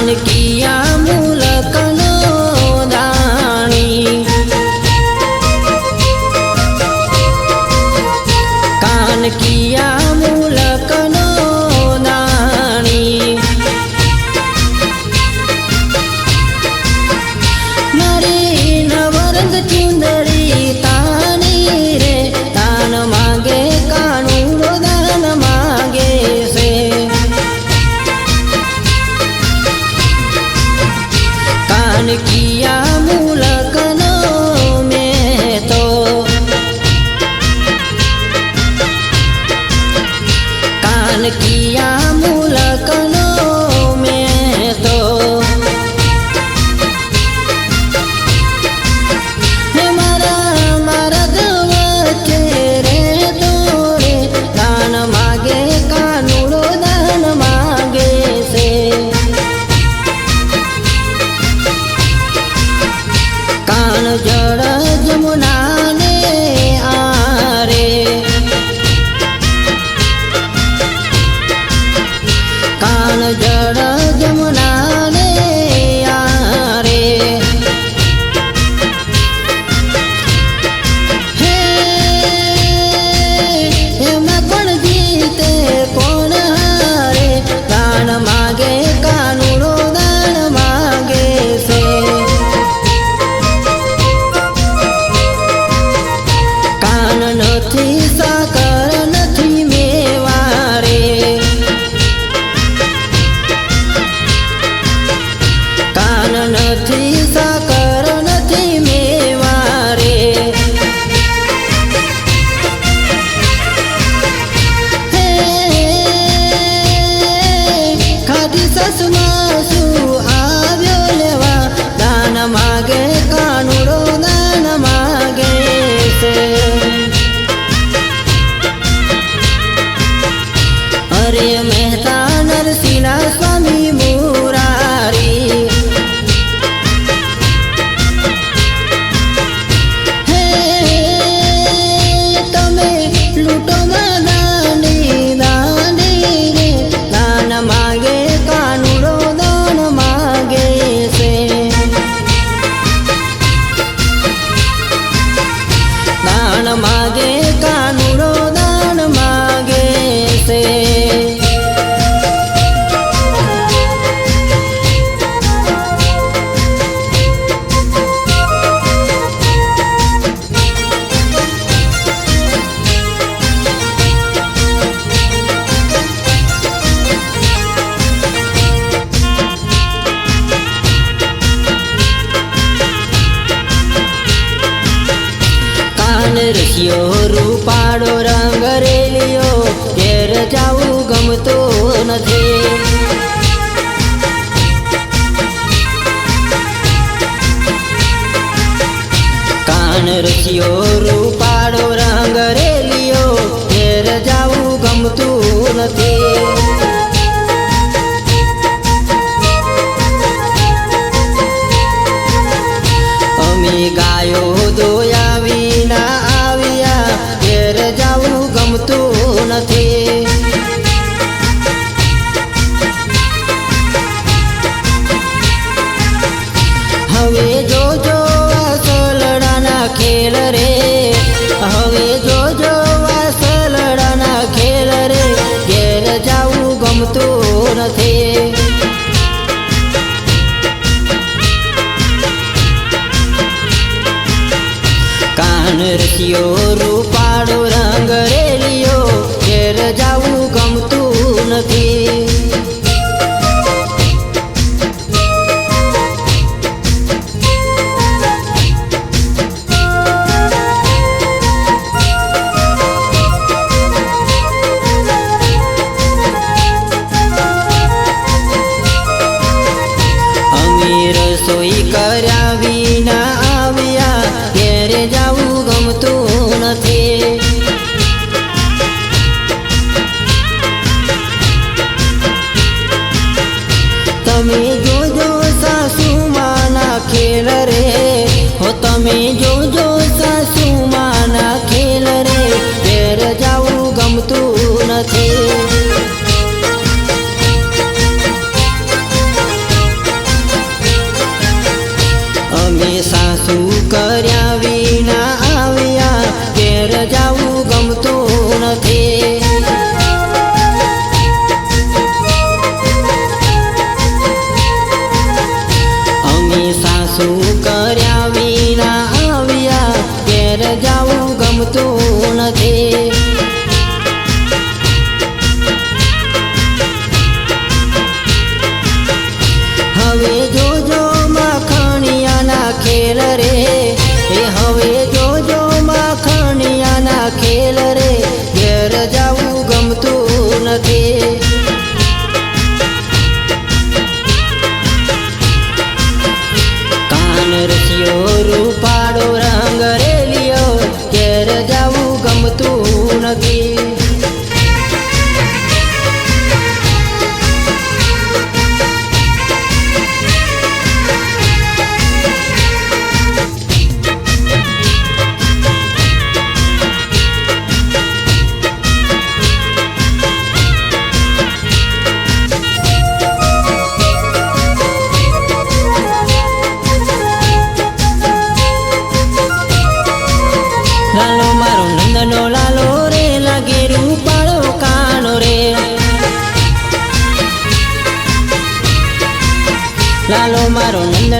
કાનકિયા મુલકનો દાણી, કાનકિયા મુલકનો દાણી, મારી નવરંગ ચુંદડી તાની રે, તાન માગે કાનુડો દાન માગે છે, કાનકિયા મુલકનો મેં તો, કાનકિયા મુલકનો મેં તો, મારા મારા વચ્ચે રે તો રે, દાન માગે કાનુડો દાન માગે છે, કાન જળ જમુનાને આરે, કાન જળ જમુનાને આરે, હે એમાં કોણ જીતે કોણ હારે, દાન માગે કાનુડો દાન માગે છે, કાન નથી સાકર નથી મેવા રે, કાન નથી સાકર નથી મેવા રે, હે ખાધી સસમાં શું આવ્યો લેવા, દાન માગે કાનુડો દાન માગે છે, અરે મહેતા નરસિંહના સ્વામી મુરારી, હે તમે લૂંટો દાંડી દાંડી રે, દાન માગે કાનુડો દાન માગે છે, દાન માગે કાનુડો દાન માગે છે, કાન રસિયો રૂપાળો રંગ રેલિયો, ઘેર જાવું ગમતો નથી, કાન રસિયો રૂપાળો રંગ રેલિયો, ઘેર જાવું ગમતું નથી, અમે ગાયો દોયા વિના આવ્યા, ઘેર જાવું ગમતું નથી, હવે જોજો વાસલડાના ખેલ રે, હવે જોજો વાસલડાના ખેલ રે, ઘેર જાવું ગમતું નથી, કાન રસિયો રૂપાળો રંગ રેલિયો, ઘેર જાવું ગમતું નથી, અમે રસોઈ કર્યા વિના આવ્યા, ઘેરે જાવું ગમતું નથી, તમે જોજો સાસુમાના ખેલ રે, હો તમે જોજો સાસુમાના ખેલ રે, ઘેર જાવું ગમતું નથી,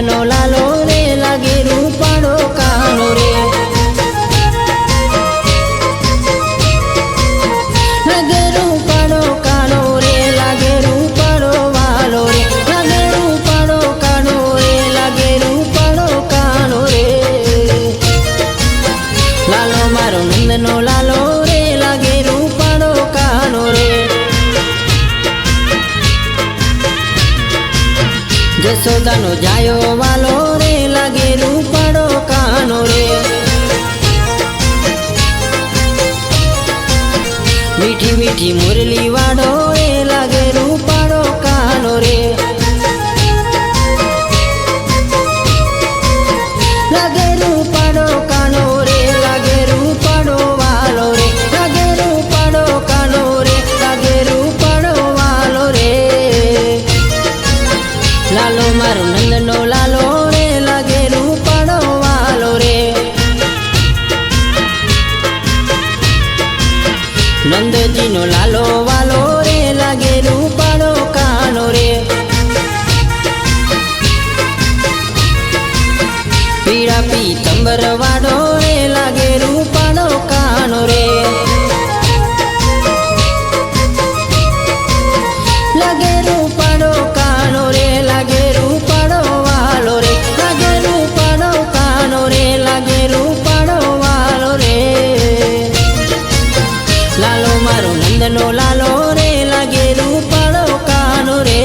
નંદનો લાલો રે લાગે રૂપાળો કાનો રે લાગે રૂપાળો કાનો રે લાગે રૂપાળો વાલો રે લાગે રૂપાળો કાનો રે લાગે રૂપાળો કાનો રે લાલો મારો નંદનો લાલો રે લાગે રૂપાળો કાનો રે જશોદાનો જાયો વાલો રે લાગે રૂપાળો કાનો રે મીઠી મીઠી મુરલી વાળો રે લાગે રૂપાળો કાનો રે લાગે રૂપાળો કાનો રે લાગે રૂપાળો વાલો રે લાગે રૂપાળો કાનો રે લાગે રૂપાળો વાલો રે લાલો મારો નંદનો લાલો રે લાગે રૂપાળો વાલો રે નંદજીનો લાલો વાલો રે લાગે રૂપાળો કાનો રે પીળા પીતંબર વાળો રે લાગે રૂપાળો કાનો રે લાગે રૂપાળો કાનો રે લાગે રૂપાળો વાલો રે લાગે રૂપાળો કાનો રે લાગે રૂપાળો વાલો રે લાલો મારો નંદનો લાલો રે લાગે રૂપાળો કાનો રે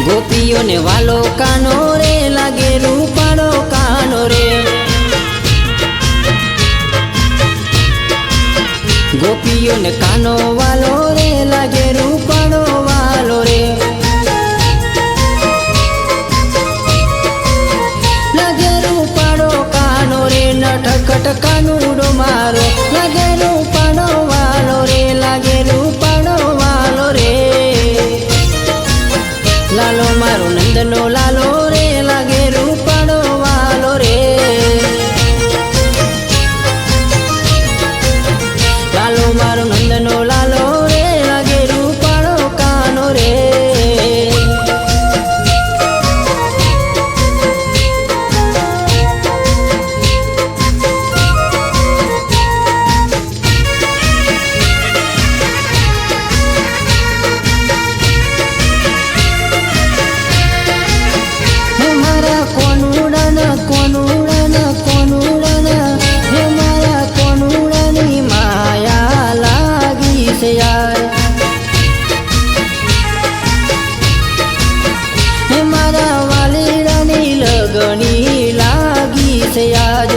ગોપીઓને વાલો કાનો રે લાગે રૂપાળો કાનો રે ગોપીઓને કાનો વાલો રે લાગે રૂપાળો વાલો રે લાગે રૂપાળો કાનો રે નટખટ કાનુડો મારો લાગે રૂપાળો વાલો રે લાગે રૂપાળો વાલો રે લાલો મારો નંદનો લાલો રે લાગે રૂપાળો વાલો રે લાલો મારો નંદનો લાલો રે લાગે રૂપાળો કાનો રે મારા કોનુડાના કોનુડાના કોનુડાના હે મારા કોનુડાની માયા લાગી છે યાર હે મારા વાલીડાની લગણી લાગી છે યાદ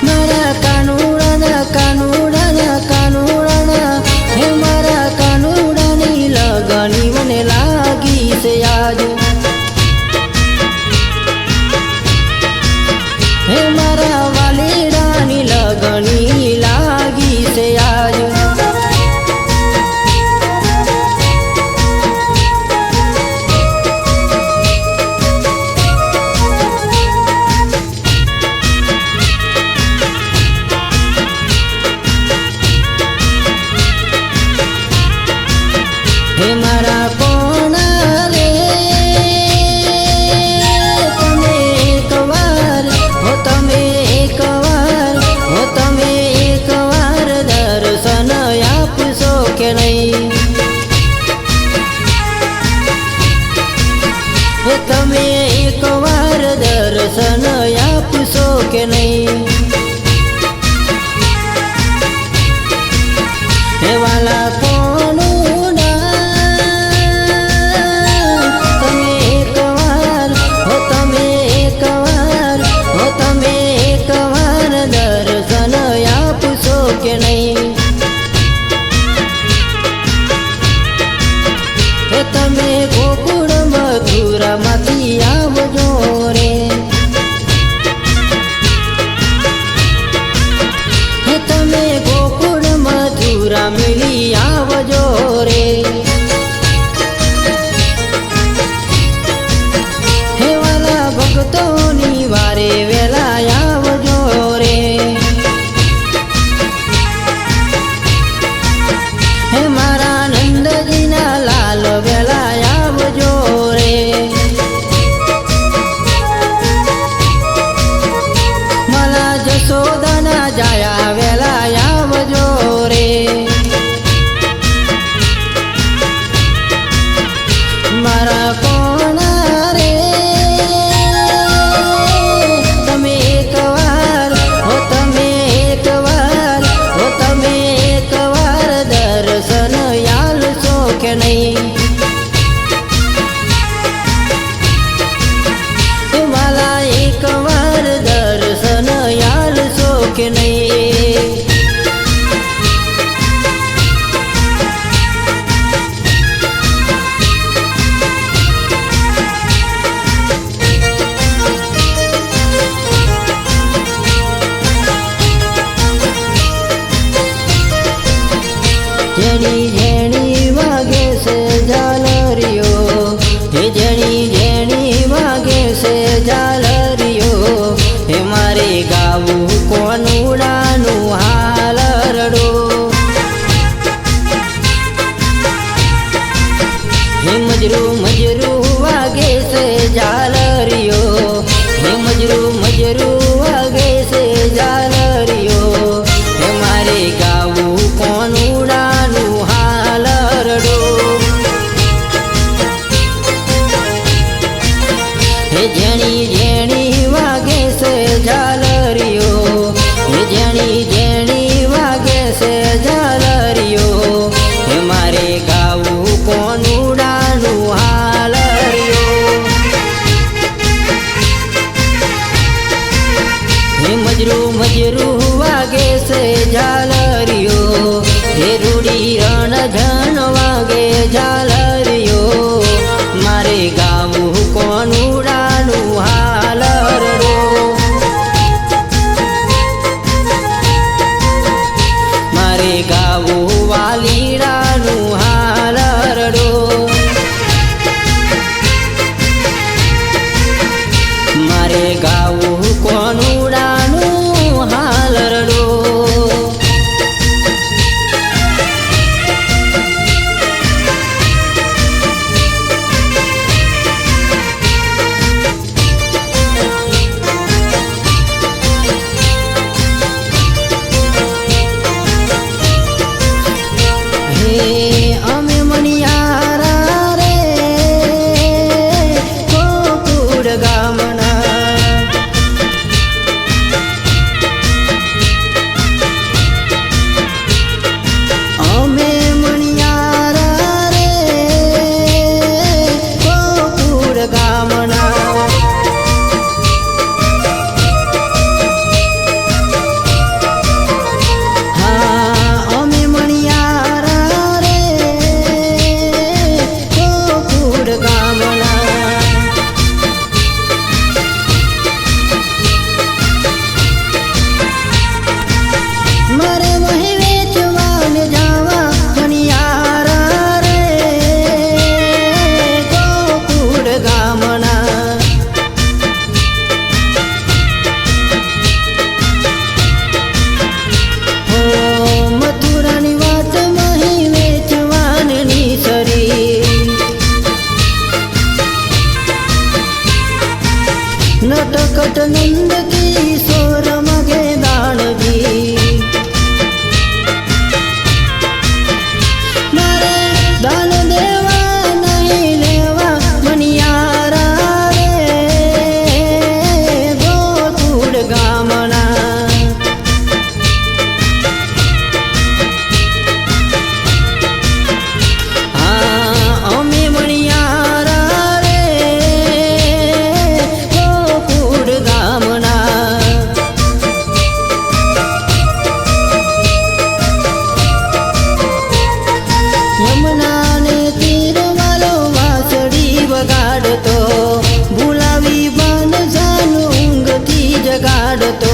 મારા કાનુડાના કાનુડાના કાનુડાના હે મારા કાનુડાની લગણી મને લાગી છે યાદ હે મારા વાલીડાની લગણી લાગી છે યાદ હે મારા કોના રે તમે એકવાર હો તમે એકવાર હો તમે એકવાર દર્શન આપશો કે નહીં હે તમે એકવાર દર્શન આપશો કે નહીં હે વાલા કે નહીં હે તમે ગોકુળ મથુરામાંથી આવજો રે જેણી જેણી વાગે છે ઝાલરીઓ, હે જેણી જેણી વાગે છે ઝાલરીઓ, હે મારે ગાવું કોનુડાનું હાલરડો, હે મજરું મજરું વાગે છે ઝાલરીઓ, હે મજરું મજરું વાગે છે ઝાલરીઓ, હે મારે ગાવું કોનુડાનું હાલરડો, હે જેણી જેણી વાગે છે ઝાલરીઓ, હે જેણી જેણી વાગે છે ઝાલરીઓ, હે મારે ગાવું કોનુડાનું હાલરીઓ, હે મજરું મજરું વાગે છે ઝાલરીઓ, હે રૂડી રણઝણ વાગે ઝાલરીઓ, મારે ગાવું કોનુડાનું હાલરડો, મારે ગાવું વાલીડાનું હાલરડો, મારે ગાવું કોનુડાનું હાલરડો, અમે મણિયારા રે ગોકુળ ગામના, અમે મણિયારા રે ગોકુળ ગામના, હા અમે મણિયારા રે ગોકુળ ગામના, મારે વહી વેચવાને જાવા મણિયારા રે ગોકુળ ગામના, હો મથુરાની વાત મહી વેચવાનની સરી, નટકટ નંદ કિશોર મગે દાણજી, મારે દાન દેવા નહીં લેવા મણિયારા રે ગોકુળ ગામના, હા અમે મણિયારા રે ગોકુળ ગામના, યમુનાને તીરવાલો વાંસળી વગાડતો, ભૂલાવી બન જાનું ઊંઘથી જગાડતો,